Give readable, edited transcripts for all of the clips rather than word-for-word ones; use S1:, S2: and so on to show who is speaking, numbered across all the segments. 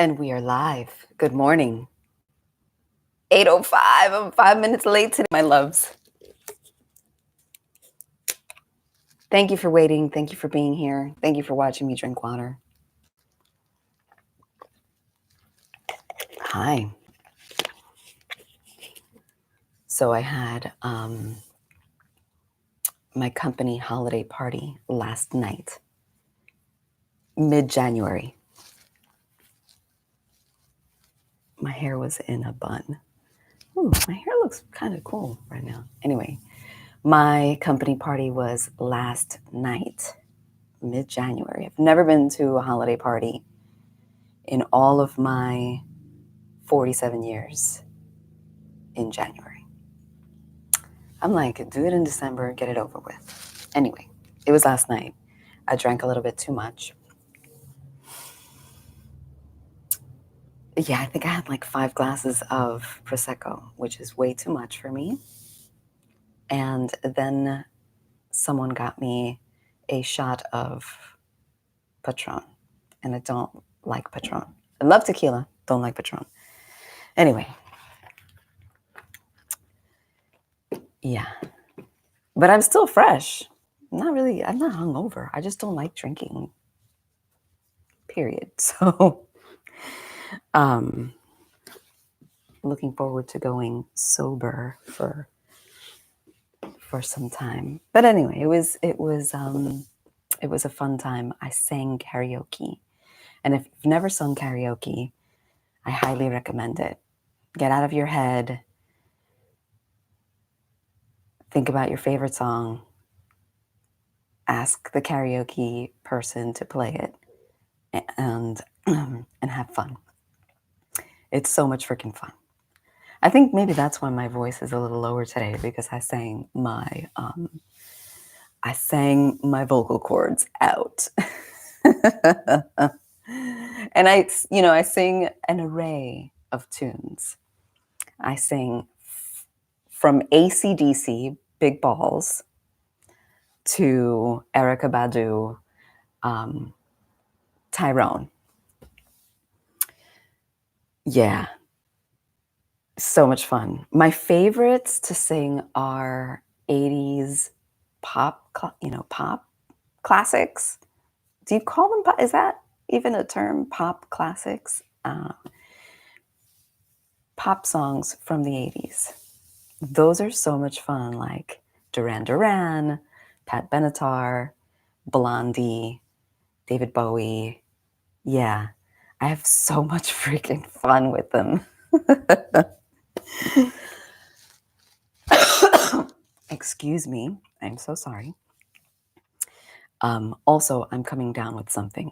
S1: And we are live. Good morning. 8:05. I'm 5 minutes late today, my loves. Thank you for waiting. Thank you for being here. Thank you for watching me drink water. Hi. So I had my company holiday party last night, mid-January. My hair was in a bun. Ooh, my hair looks kind of cool right now. Anyway, my company party was last night, mid-January. I've never been to a holiday party in all of my 47 years in January. I'm like, do it in December, get it over with. Anyway, it was last night. I drank a little bit too much. Yeah, I think I had like 5 glasses of Prosecco, which is way too much for me. And then someone got me a shot of Patron, and I don't like Patron. I love tequila, don't like Patron. Anyway, yeah. But I'm still fresh. I'm not hungover. I just don't like drinking. Period. So, looking forward to going sober for some time. But anyway, it was a fun time. I sang karaoke, and if you've never sung karaoke, I highly recommend it. Get out of your head. Think about your favorite song. Ask the karaoke person to play it, and have fun. It's so much freaking fun. I think maybe that's why my voice is a little lower today, because I sang my vocal cords out. And I sing an array of tunes. I sing from AC/DC, Big Balls, to Erykah Badu, Tyrone. Yeah. So much fun. My favorites to sing are 80s pop classics. Do you call them is that even a term, pop classics? Pop songs from the 80s. Those are so much fun, like Duran Duran, Pat Benatar, Blondie, David Bowie. Yeah, I have so much freaking fun with them. Excuse me. I'm so sorry. Also, I'm coming down with something.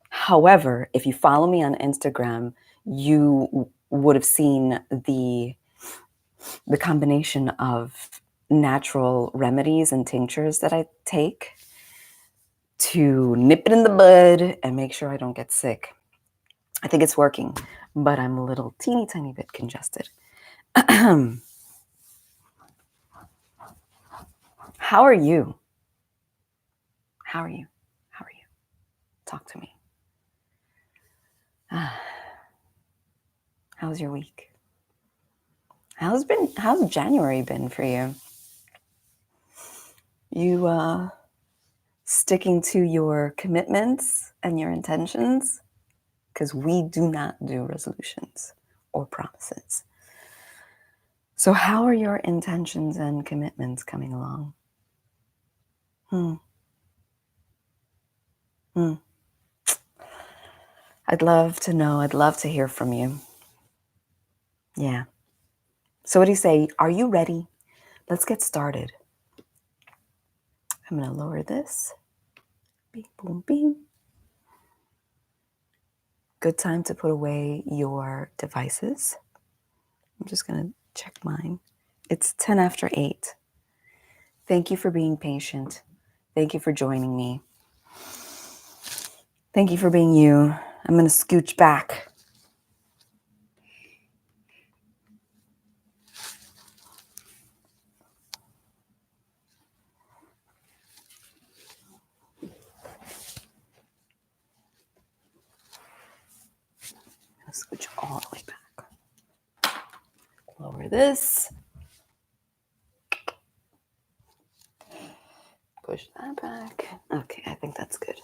S1: However, if you follow me on Instagram, you would have seen the combination of natural remedies and tinctures that I take to nip it in the bud and make sure I don't get sick. I think it's working, but I'm a little teeny tiny bit congested. How are you? How are you? How are you? Talk to me. How's your week? How's January been for you? You sticking to your commitments and your intentions? Because we do not do resolutions or promises. So how are your intentions and commitments coming along? I'd love to know. I'd love to hear from you. Yeah. So what do you say? Are you ready? Let's get started. I'm going to lower this. Bing, boom, bing. Good time to put away your devices. I'm just going to check mine. It's 10 after 8. Thank you for being patient. Thank you for joining me. Thank you for being you. I'm going to scooch back. Scooch all the way back. Lower this. Push that back. Okay, I think that's good.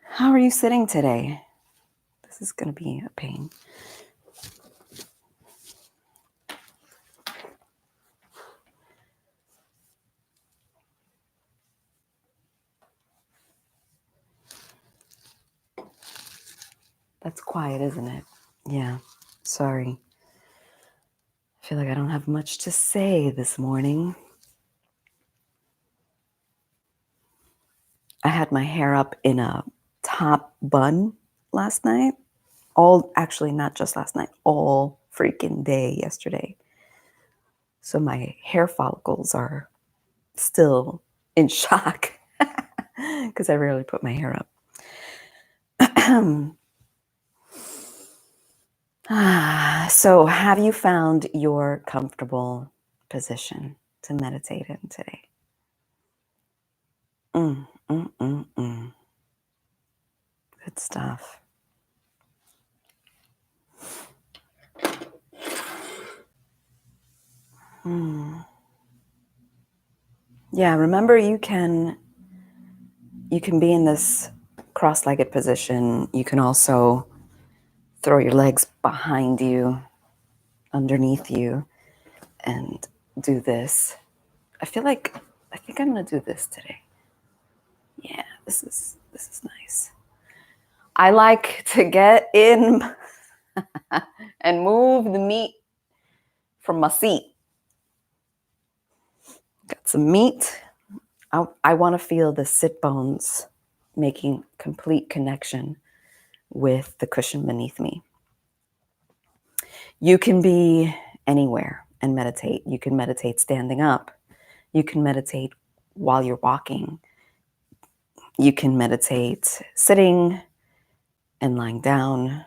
S1: How are you sitting today? This is going to be a pain. That's quiet, isn't it? Yeah, sorry. I feel like I don't have much to say this morning. I had my hair up in a top bun last night. Actually, not just last night, all freaking day yesterday. So my hair follicles are still in shock because I rarely put my hair up. So have you found your comfortable position to meditate in today? Good stuff. Yeah, remember you can be in this cross-legged position. You can also throw your legs behind you, underneath you, and do this. I think I'm gonna do this today. Yeah, this is nice. I like to get in and move the meat from my seat. Got some meat. I want to feel the sit bones making complete connection with the cushion beneath me. You can be anywhere and meditate. You can meditate standing up. You can meditate while you're walking. You can meditate sitting and lying down.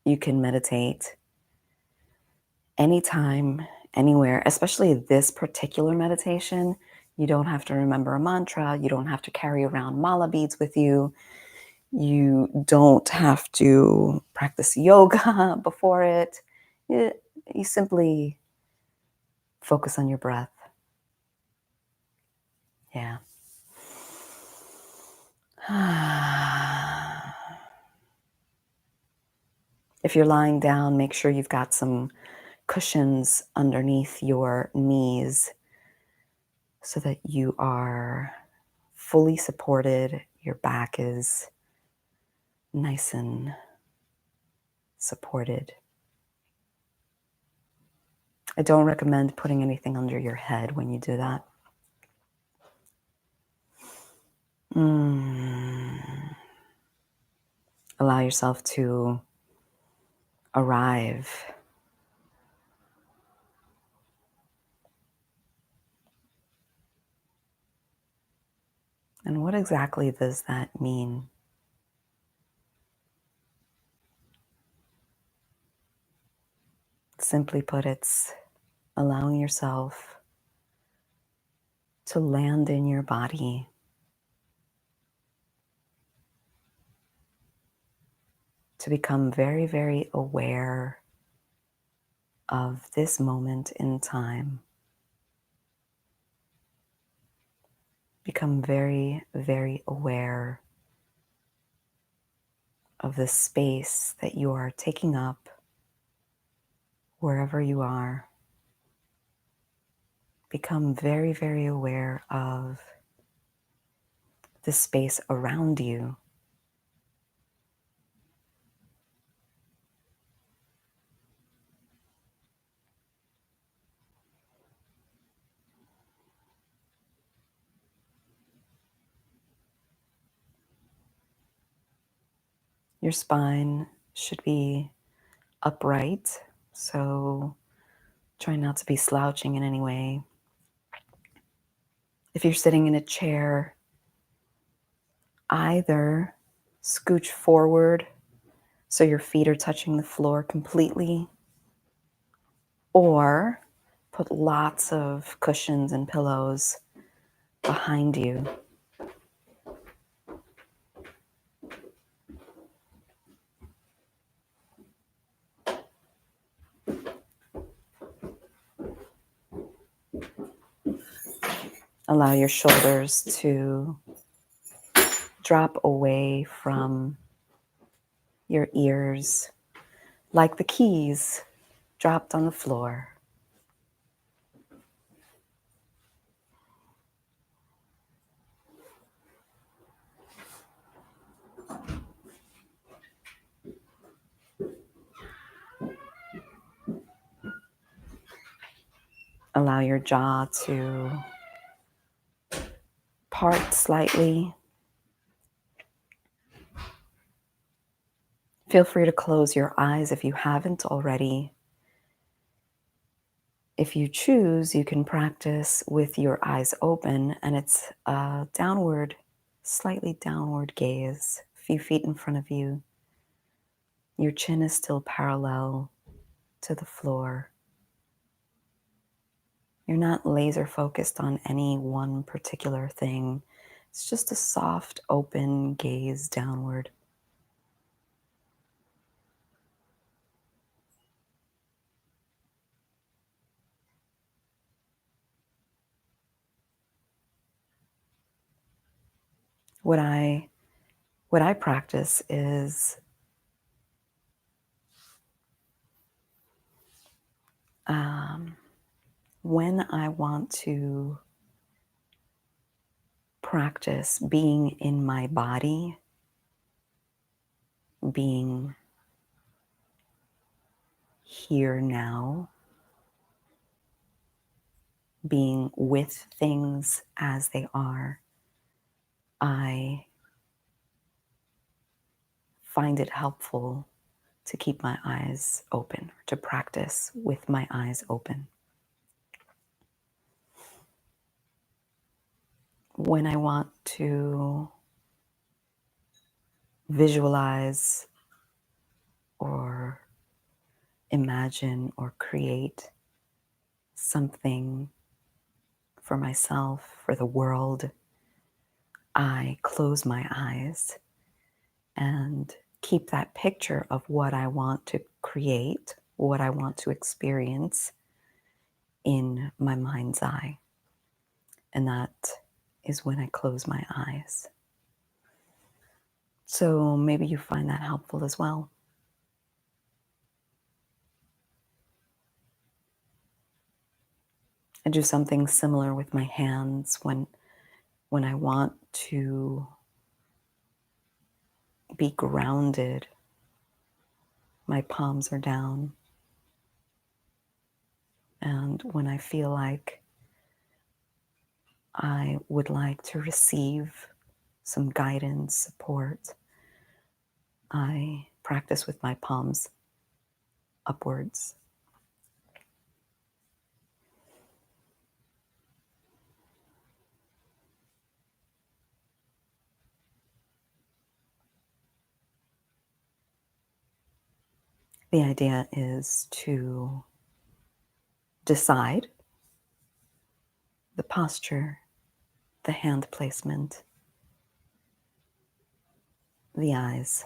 S1: You can meditate anytime, anywhere, especially this particular meditation. You don't have to remember a mantra. You don't have to carry around mala beads with you. You don't have to practice yoga before it. You simply focus on your breath. Yeah. If you're lying down, make sure you've got some cushions underneath your knees so that you are fully supported. Your back is nice and supported. I don't recommend putting anything under your head when you do that. Allow yourself to arrive. And what exactly does that mean? Simply put, it's allowing yourself to land in your body, to become very, very aware of this moment in time. Become very, very aware of the space that you are taking up wherever you are. Become very, very aware of the space around you. Your spine should be upright, so try not to be slouching in any way. If you're sitting in a chair, either scooch forward so your feet are touching the floor completely, or put lots of cushions and pillows behind you. Allow your shoulders to drop away from your ears like the keys dropped on the floor. Allow your jaw to part slightly. Feel free to close your eyes if you haven't already. If you choose, you can practice with your eyes open, and it's a downward, slightly downward gaze, a few feet in front of you. Your chin is still parallel to the floor. You're not laser focused on any one particular thing. It's just a soft, open gaze downward. What I practice is when I want to practice being in my body, being here now, being with things as they are, I find it helpful to keep my eyes open, to practice with my eyes open. When I want to visualize or imagine or create something for myself, for the world, I close my eyes and keep that picture of what I want to create, what I want to experience in my mind's eye. And that is when I close my eyes. So maybe you find that helpful as well. I do something similar with my hands when I want to be grounded. My palms are down. And when I feel like I would like to receive some guidance, support, I practice with my palms upwards. The idea is to decide the posture, the hand placement, the eyes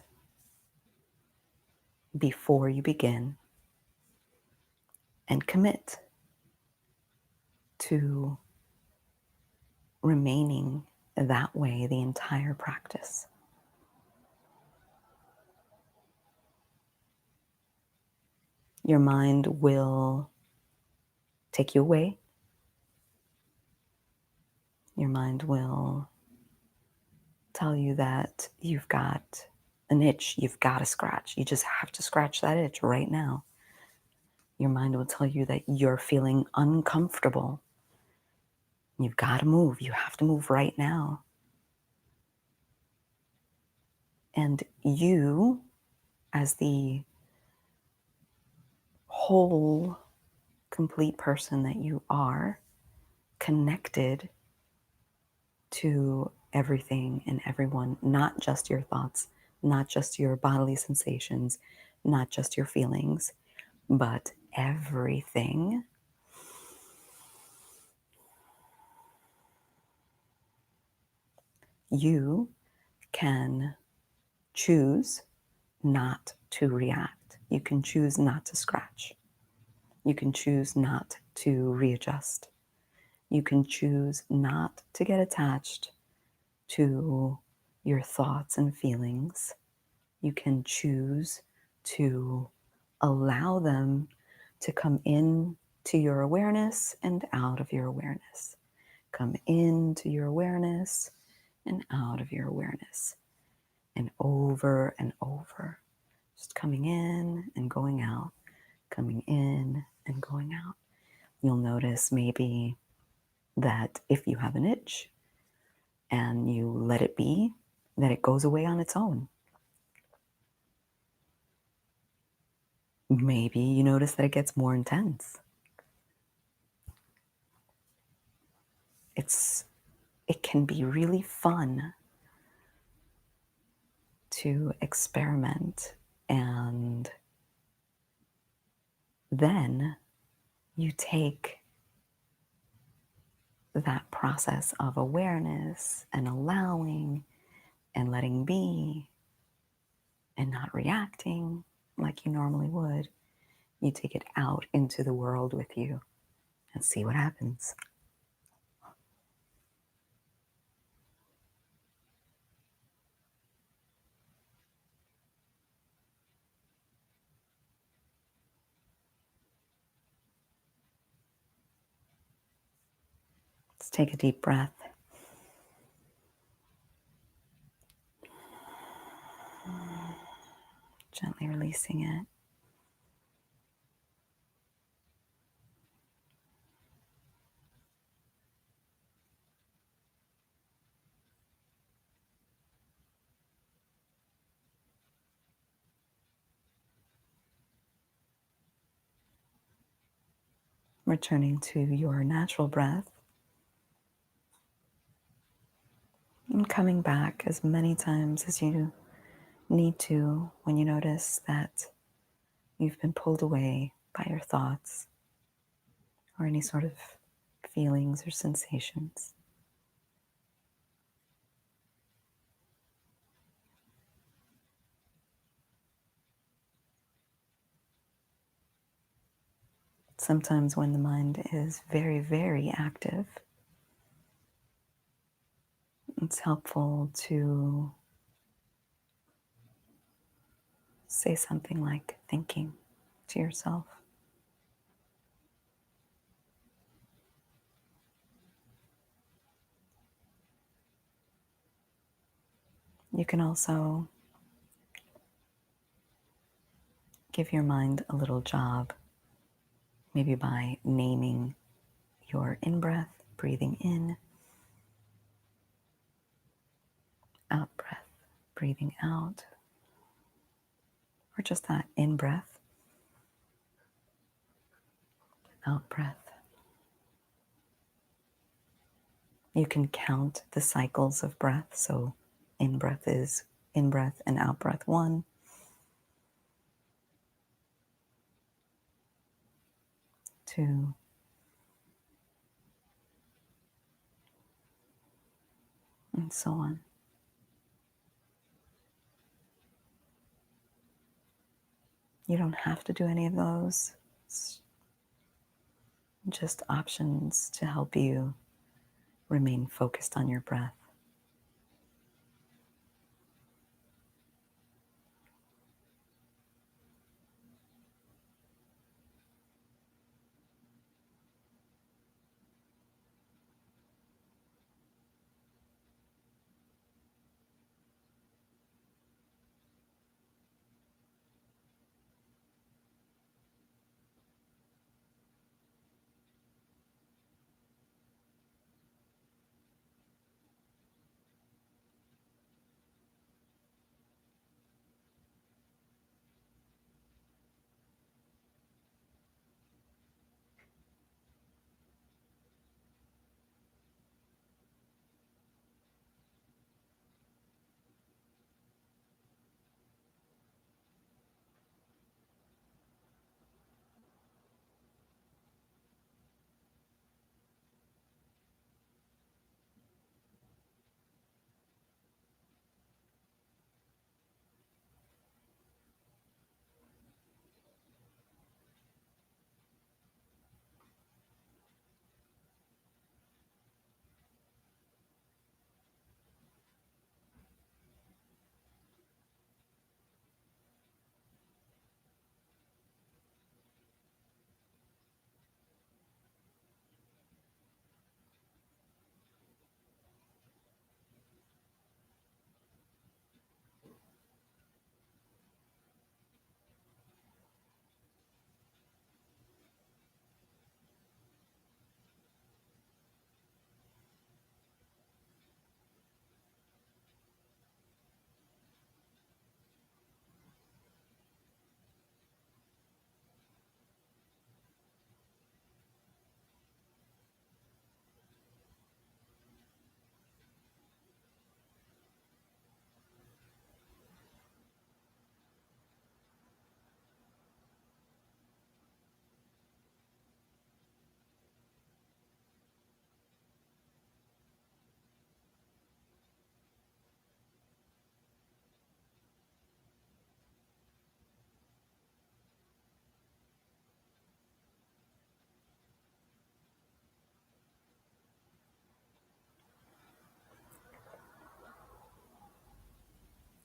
S1: before you begin, and commit to remaining that way the entire practice. Your mind will take you away. Your mind will tell you that you've got an itch you've got to scratch. You just have to scratch that itch right now. Your mind will tell you that you're feeling uncomfortable. You've got to move. You have to move right now. And you, as the whole, complete person that you are, connected to everything and everyone, not just your thoughts, not just your bodily sensations, not just your feelings, but everything. You can choose not to react. You can choose not to scratch. You can choose not to readjust. You can choose not to get attached to your thoughts and feelings. You can choose to allow them to come in to your awareness and out of your awareness. Come into your awareness and out of your awareness. And over. Just coming in and going out, coming in and going out. You'll notice maybe that if you have an itch and you let it be, that it goes away on its own. Maybe you notice that it gets more intense. It can be really fun to experiment, and then you take that process of awareness and allowing and letting be and not reacting like you normally would. You take it out into the world with you and see what happens. Let's take a deep breath. Gently releasing it. Returning to your natural breath and coming back as many times as you need to when you notice that you've been pulled away by your thoughts or any sort of feelings or sensations. Sometimes when the mind is very, very active, it's helpful to say something like thinking to yourself. You can also give your mind a little job, maybe by naming your in-breath, breathing in, out-breath, breathing out, or just that in-breath, out-breath. You can count the cycles of breath. So in-breath is in-breath and out-breath 1, 2, and so on. You don't have to do any of those. It's just options to help you remain focused on your breath.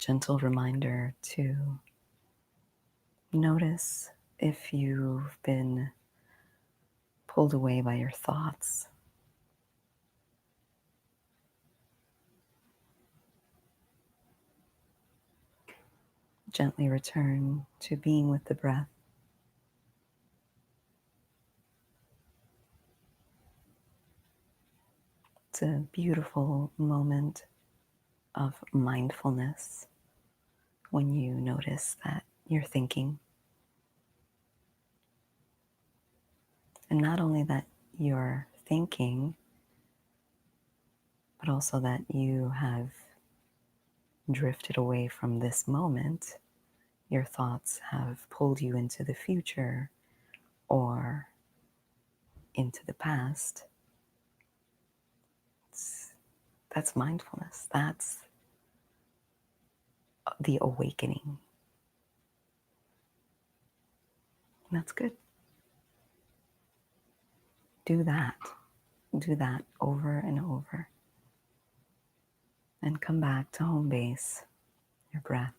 S1: gentle reminder to notice if you've been pulled away by your thoughts. Gently return to being with the breath. It's a beautiful moment of mindfulness when you notice that you're thinking. And not only that you're thinking, but also that you have drifted away from this moment. Your thoughts have pulled you into the future or into the past. That's mindfulness. That's the awakening. And that's good. Do that. Do that over and over. And come back to home base, your breath.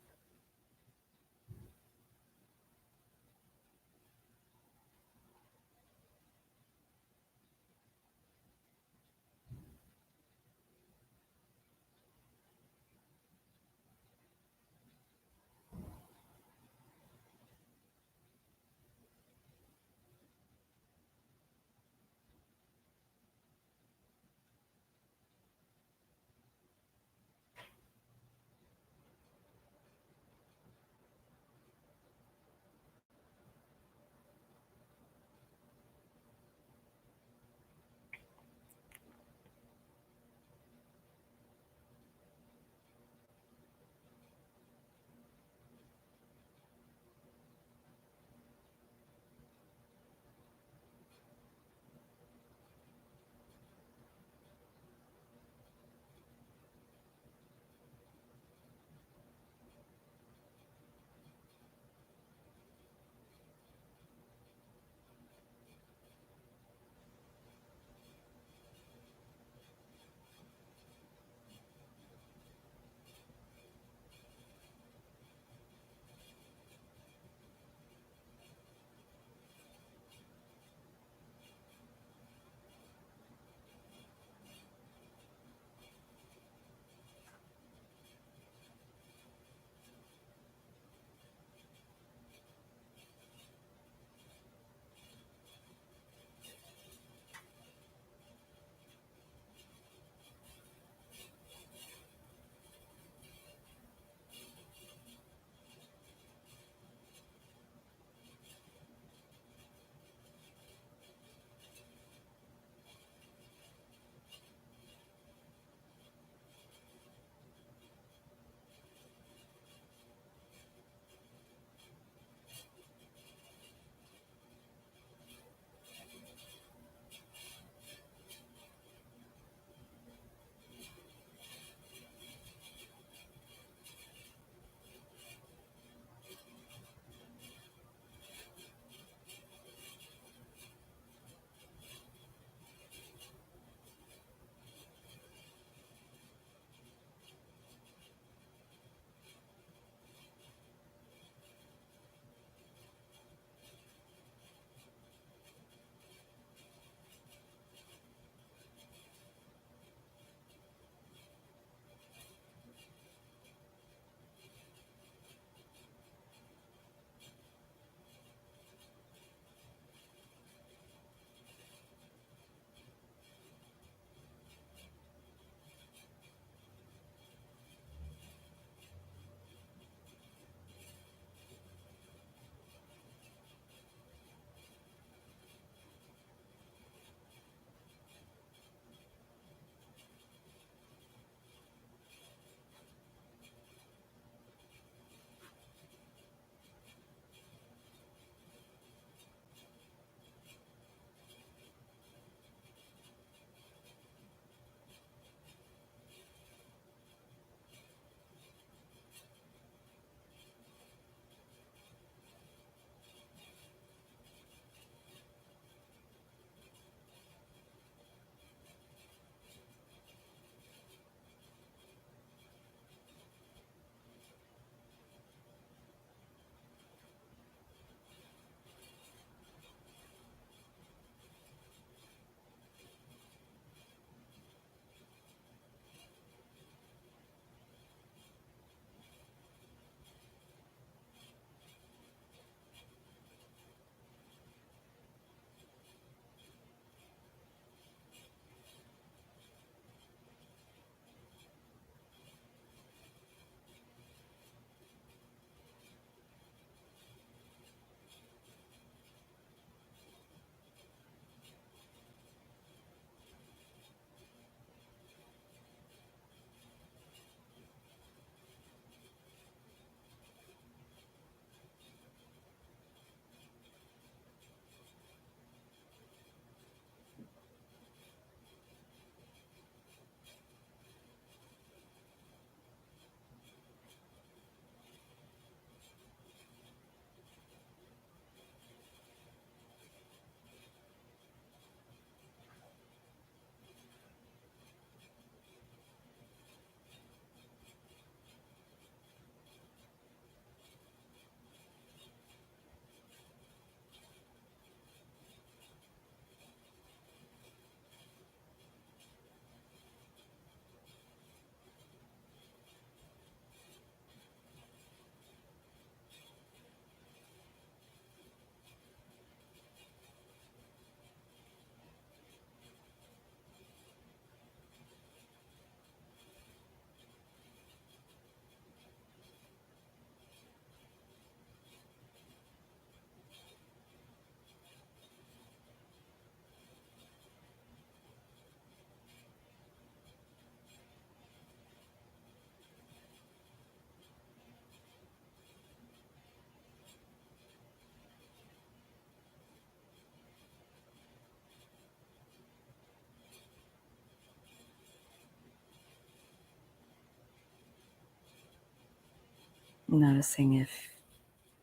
S1: Noticing if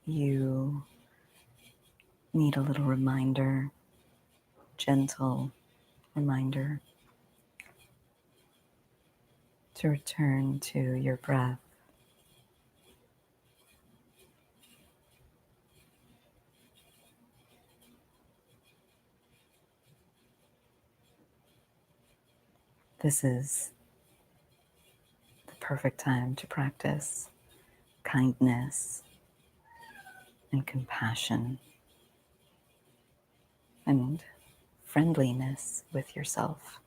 S1: you need a little reminder, gentle reminder, to return to your breath. This is the perfect time to practice kindness and compassion and friendliness with yourself.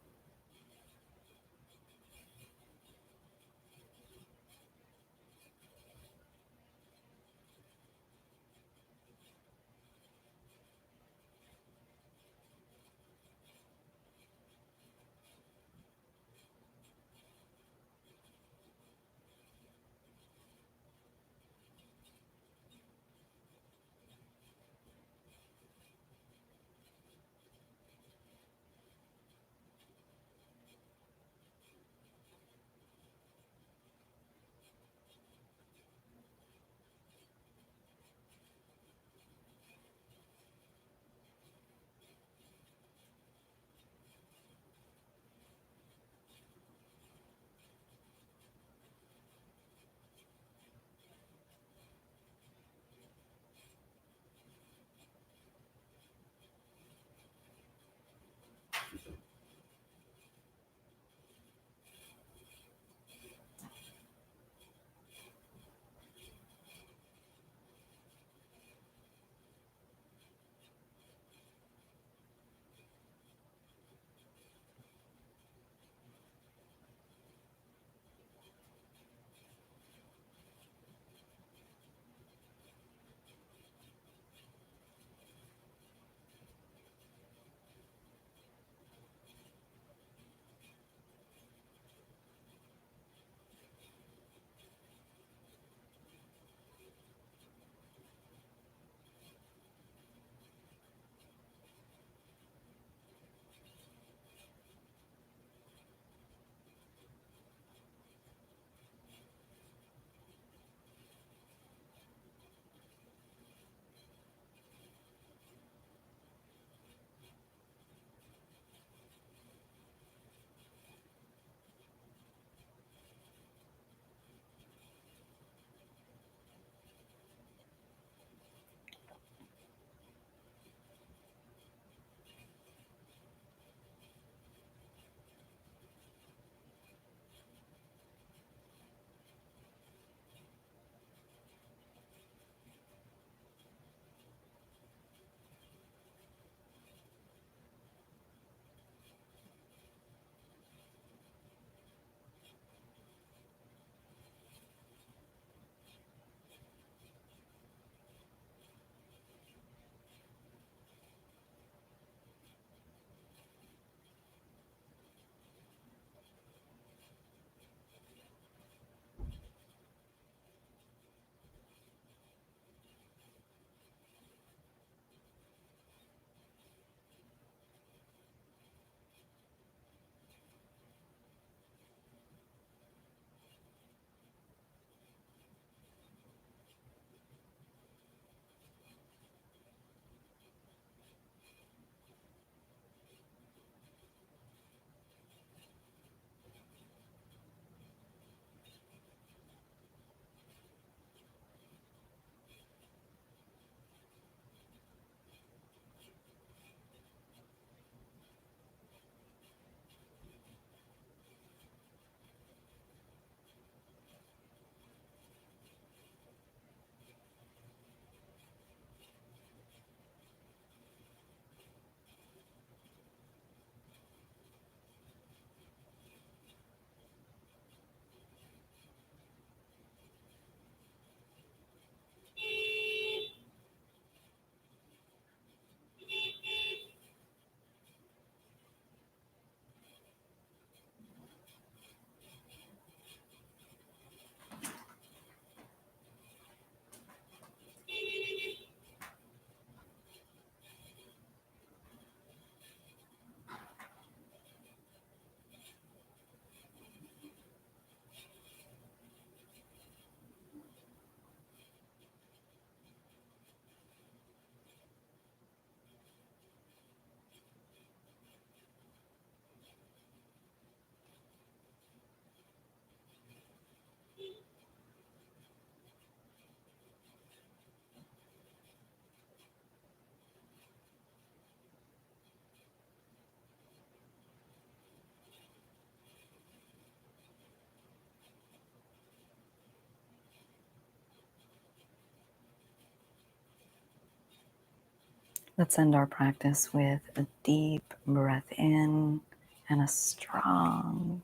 S1: Let's end our practice with a deep breath in and a strong,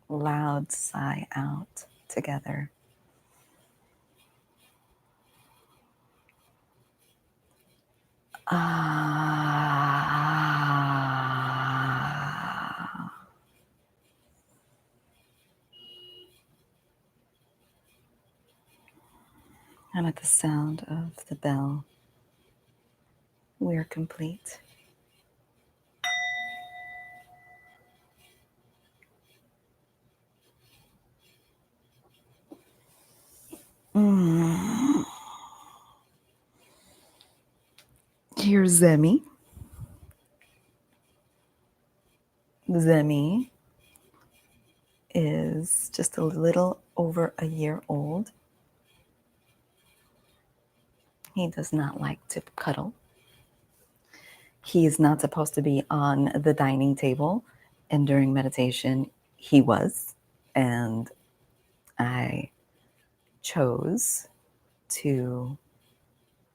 S1: loud sigh out together. Ah. And at the sound of the bell, we're complete. Here's Zemi. Zemi is just a little over a year old. He does not like to cuddle. He is not supposed to be on the dining table. And during meditation, he was. And I chose to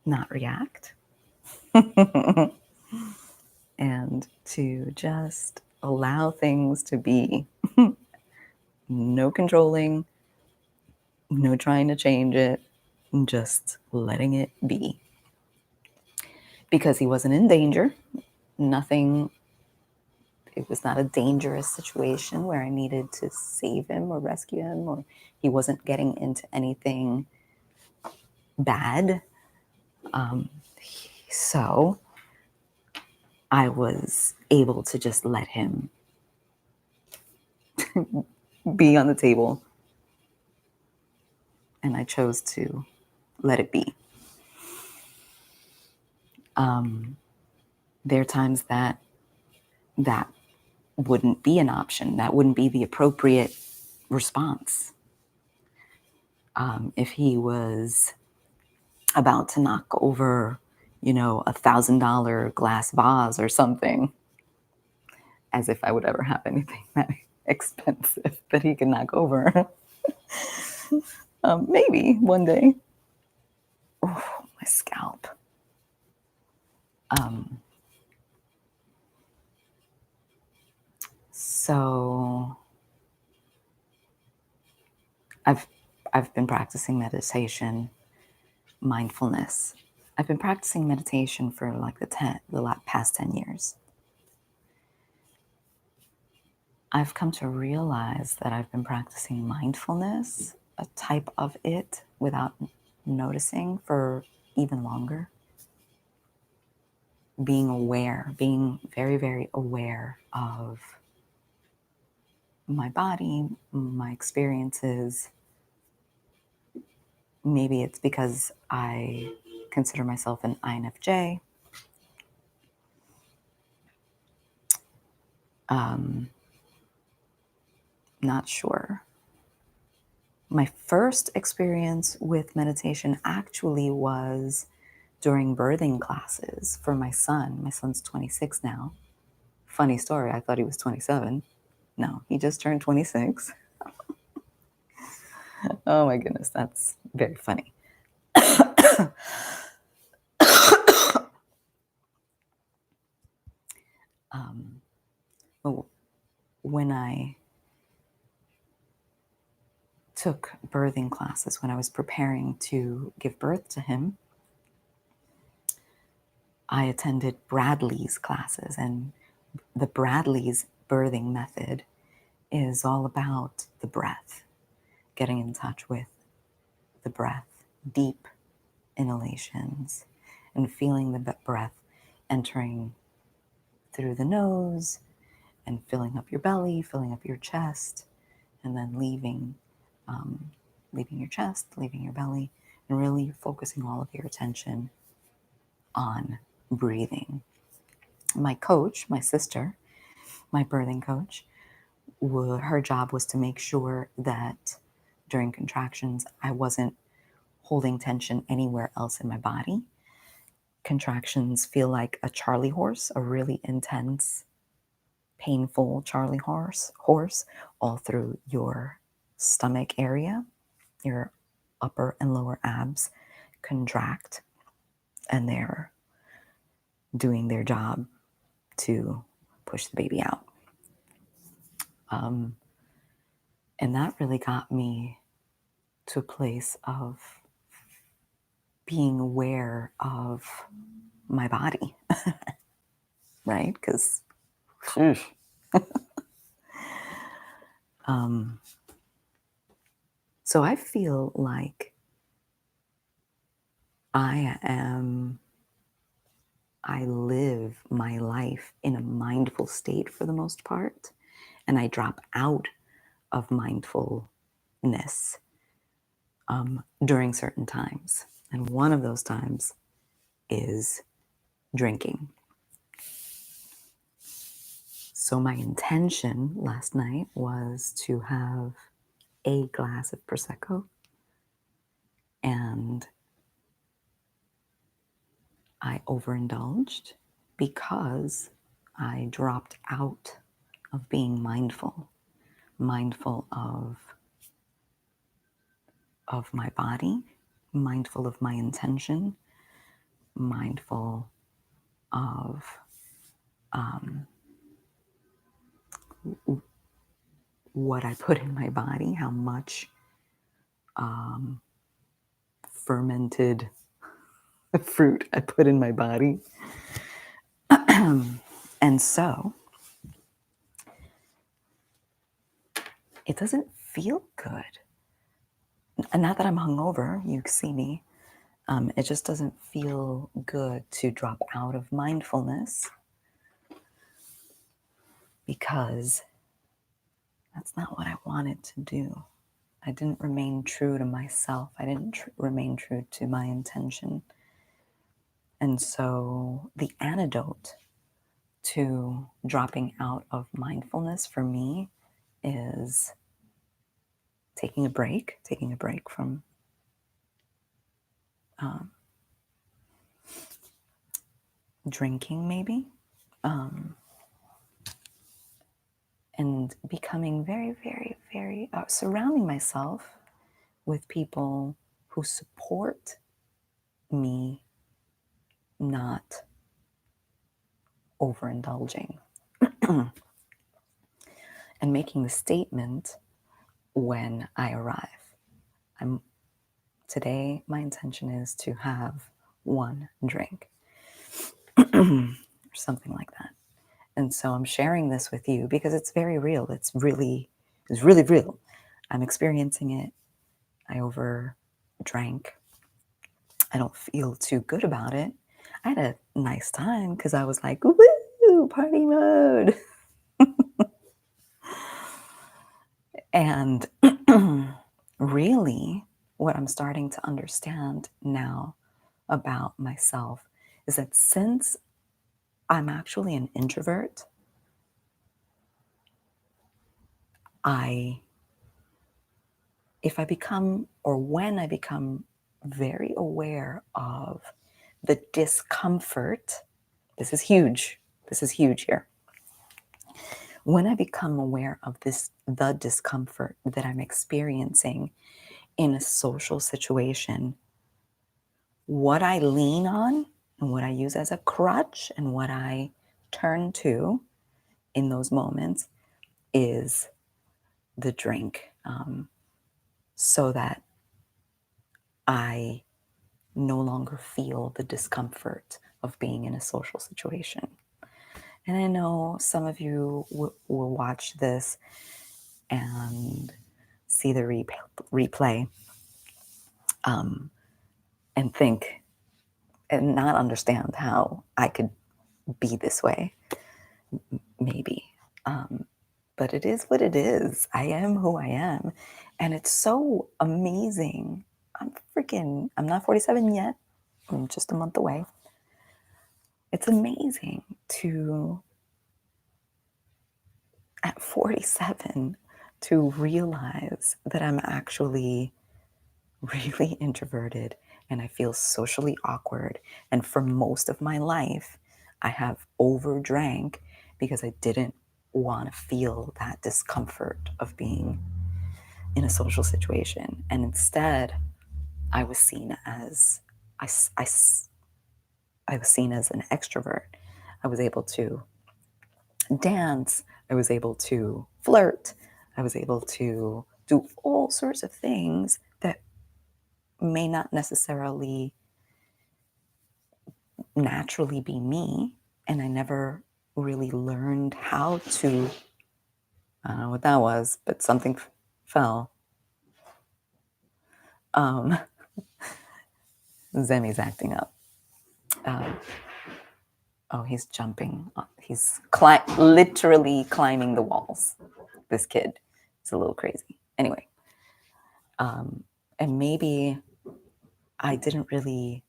S1: not react and to just allow things to be. No controlling, no trying to change it, just letting it be. Because he wasn't in danger. Nothing, it was not a dangerous situation where I needed to save him or rescue him, or he wasn't getting into anything bad. So I was able to just let him be on the table, and I chose to let it be. There are times that wouldn't be an option. That wouldn't be the appropriate response. If he was about to knock over, $1,000 glass vase or something, as if I would ever have anything that expensive that he could knock over. Maybe one day. Oh, my scalp. So I've been practicing meditation, mindfulness. I've been practicing meditation for like the past 10 years. I've come to realize that I've been practicing mindfulness, a type of it, without noticing for even longer. Being aware, being very, very aware of my body, my experiences. Maybe it's because I consider myself an INFJ. Not sure. My first experience with meditation actually was during birthing classes for my son. My son's 26 now. Funny story, I thought he was 27. No, he just turned 26. Oh my goodness, that's very funny. When I took birthing classes, when I was preparing to give birth to him, I attended Bradley's classes, and the Bradley's birthing method is all about the breath, getting in touch with the breath, deep inhalations, and feeling the breath entering through the nose and filling up your belly, filling up your chest, and then leaving your chest, leaving your belly, and really focusing all of your attention on breathing. My coach, my sister, my birthing coach, her job was to make sure that during contractions, I wasn't holding tension anywhere else in my body. Contractions feel like a Charlie horse, a really intense, painful Charlie horse all through your stomach area. Your upper and lower abs contract, and they're doing their job to push the baby out. And that really got me to a place of being aware of my body, right? Because so I feel like I live my life in a mindful state for the most part, and I drop out of mindfulness during certain times. And one of those times is drinking. So my intention last night was to have a glass of Prosecco, and I overindulged because I dropped out of being mindful of my body, mindful of my intention, mindful of what I put in my body, how much fermented fruit I put in my body. And so it doesn't feel good. Not that I'm hungover, you see me. It just doesn't feel good to drop out of mindfulness because that's not what I wanted to do. I didn't remain true to myself. I didn't remain true to my intention. And so the antidote to dropping out of mindfulness for me is taking a break from drinking maybe, and becoming very, very, very, surrounding myself with people who support me not overindulging and making the statement when I arrive. Today, my intention is to have one drink or something like that. And so I'm sharing this with you because it's very real. It's really real. I'm experiencing it. I overdrank. I don't feel too good about it. I had a nice time because I was like, woo, party mode. And really, what I'm starting to understand now about myself is that since I'm actually an introvert, when I become very aware of the discomfort, this is huge here. When I become aware of the discomfort that I'm experiencing in a social situation, what I lean on and what I use as a crutch and what I turn to in those moments is the drink, so that I no longer feel the discomfort of being in a social situation. And I know some of you will watch this and see the replay and think and not understand how I could be this way, maybe. But it is what it is. I am who I am. And it's so I'm not 47 yet. I'm just a month away. It's amazing at 47, to realize that I'm actually really introverted and I feel socially awkward. And for most of my life, I have overdrank because I didn't want to feel that discomfort of being in a social situation. And instead, I was seen as, I was seen as an extrovert. I was able to dance. I was able to flirt. I was able to do all sorts of things that may not necessarily naturally be me. And I never really learned how to, I don't know what that was, but something fell. Zemi's acting up. Oh, he's jumping. He's literally climbing the walls. This kid is a little crazy. Anyway, and maybe I didn't really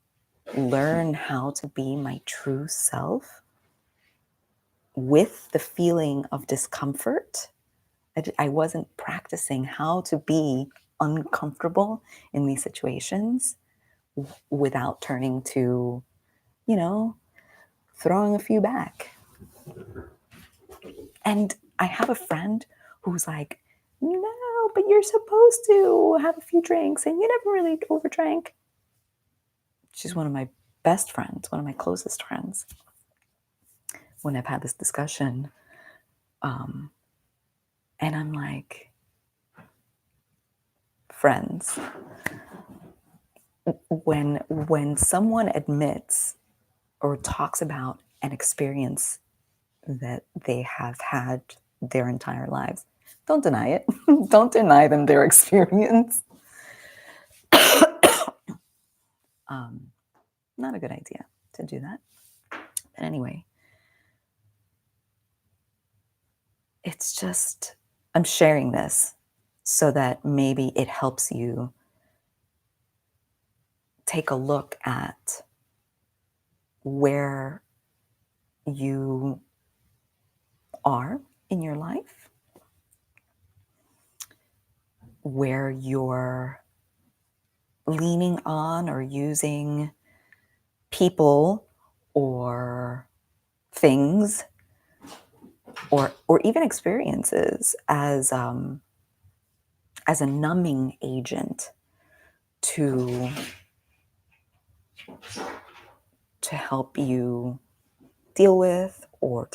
S1: learn how to be my true self with the feeling of discomfort. I wasn't practicing how to be uncomfortable in these situations without turning to, throwing a few back. And I have a friend who's like, no, but you're supposed to have a few drinks and you never really overdrank. She's one of my best friends, one of my closest friends. When I've had this discussion, and I'm like, friends, when someone admits or talks about an experience that they have had their entire lives, don't deny it. Don't deny them their experience. Not a good idea to do that. But anyway, it's just, I'm sharing this so that maybe it helps you take a look at where you are in your life, where you're leaning on or using people or things or even experiences as a numbing agent to help you deal with or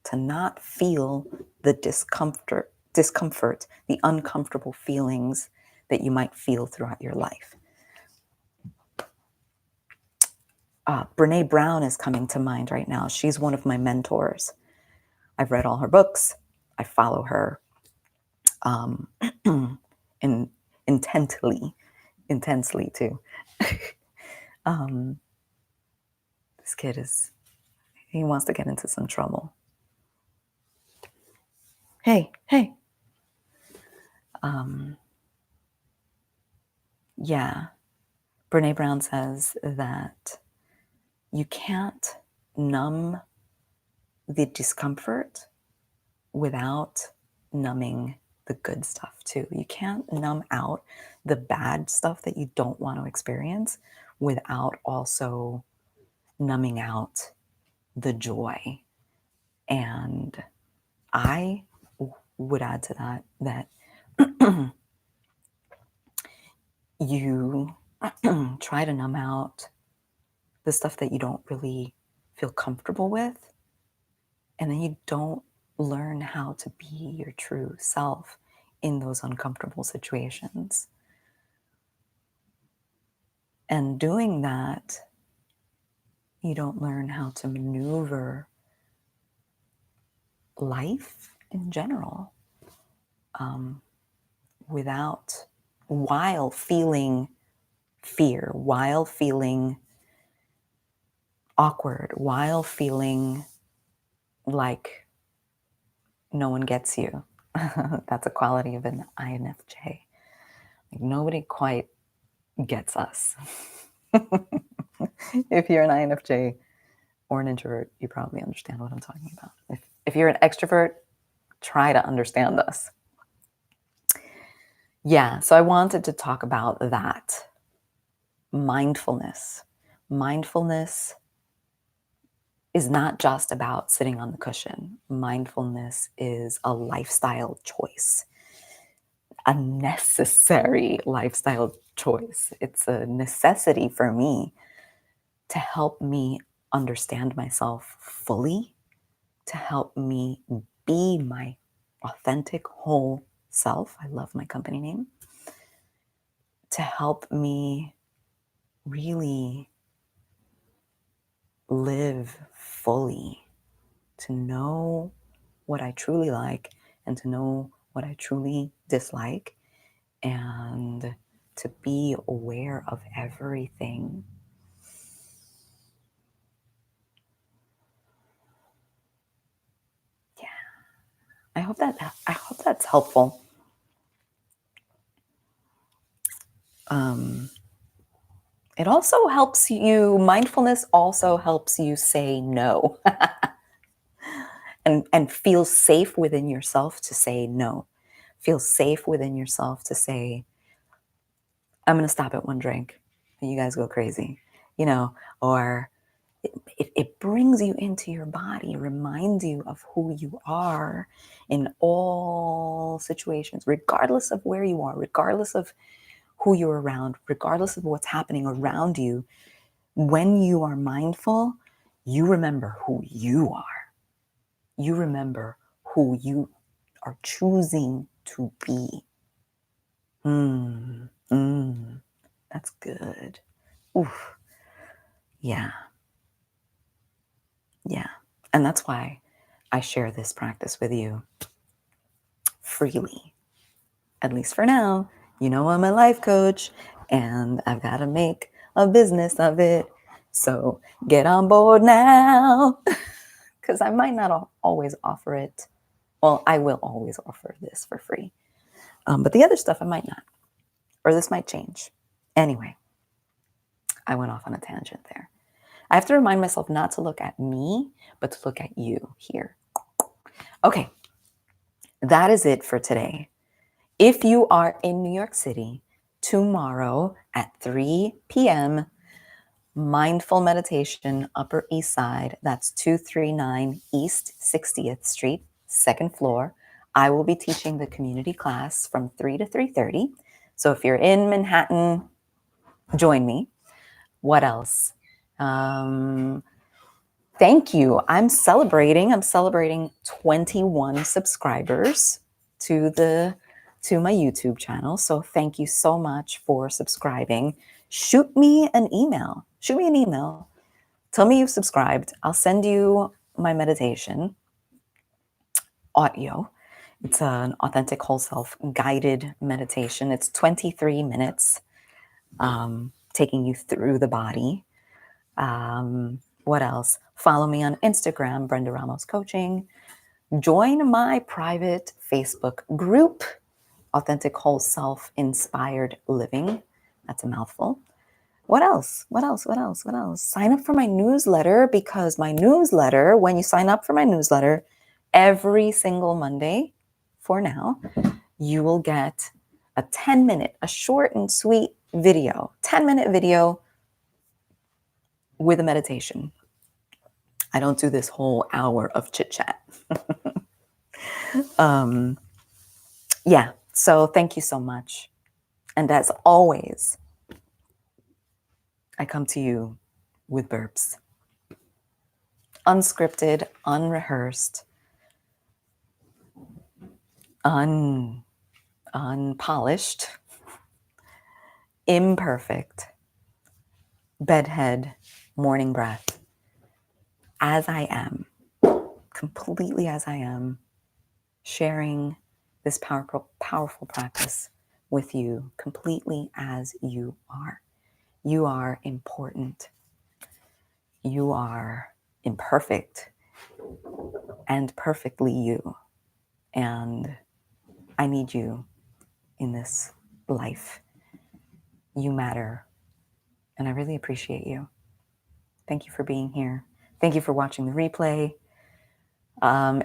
S1: to not feel the discomfort, the uncomfortable feelings that you might feel throughout your life. Brene Brown is coming to mind right now. She's one of my mentors. I've read all her books. I follow her intensely too. This kid he wants to get into some trouble. Hey. Yeah. Brene Brown says that you can't numb the discomfort without numbing the good stuff too. You can't numb out the bad stuff that you don't want to experience without also numbing out the joy. And I would add to that you try to numb out the stuff that you don't really feel comfortable with, and then you don't learn how to be your true self in those uncomfortable situations. And doing that, you don't learn how to maneuver life in general while feeling fear, while feeling awkward, while feeling like no one gets you. That's a quality of an INFJ. Like nobody quite gets us. If you're an INFJ or an introvert, you probably understand what I'm talking about. If you're an extrovert, try to understand us. Yeah, so I wanted to talk about that. Mindfulness. Mindfulness is not just about sitting on the cushion. Mindfulness is a lifestyle choice, a necessary lifestyle choice. It's a necessity for me to help me understand myself fully, to help me be my authentic whole self. I love my company name. To help me really live fully, to know what I truly like and to know what I truly dislike, and to be aware of everything. Yeah, I hope that's helpful. It also helps you. Mindfulness also helps you say no, and feel safe within yourself to say no. Feel safe within yourself to say, I'm going to stop at one drink and you guys go crazy, or it brings you into your body, reminds you of who you are in all situations, regardless of where you are, regardless of who you're around, regardless of what's happening around you. When you are mindful, you remember who you are. You remember who you are choosing to be. That's good. Oof. Yeah. Yeah. And that's why I share this practice with you freely, at least for now. I'm a life coach and I've got to make a business of it. So get on board now, because I might not always offer it. Well, I will always offer this for free. But the other stuff I might not, or this might change. Anyway, I went off on a tangent there. I have to remind myself not to look at me, but to look at you here. Okay, that is it for today. If you are in New York City, tomorrow at 3 p.m., Mindful Meditation, Upper East Side, that's 239 East 60th Street, second floor. I will be teaching the community class from 3 to 3:30. So if you're in Manhattan, join me. What else? Thank you. I'm celebrating 21 subscribers to my YouTube channel. So thank you so much for subscribing. Shoot me an email. Tell me you've subscribed. I'll send you my meditation audio. It's an authentic whole self guided meditation. It's 23 minutes, taking you through the body. What else? Follow me on Instagram, Brenda Ramos Coaching. Join my private Facebook group, Authentic Whole Self Inspired Living. That's a mouthful. What else? Sign up for my newsletter, because when you sign up for my newsletter, every single Monday, for now, you will get a 10-minute, a short and sweet video, 10-minute video with a meditation. I don't do this whole hour of chit chat. Yeah, so thank you so much. And as always, I come to you with burps. Unscripted, unrehearsed, unpolished, imperfect, bedhead, morning breath, as I am, completely as I am, sharing this powerful practice with you completely as you are. You are important. You are imperfect and perfectly you. And I need you in this life. You matter. And I really appreciate you. Thank you for being here. Thank you for watching the replay.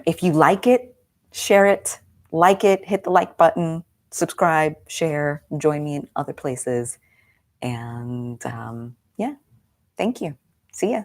S1: If you like it, share it, hit the like button, subscribe, share, join me in other places. And yeah, thank you. See ya.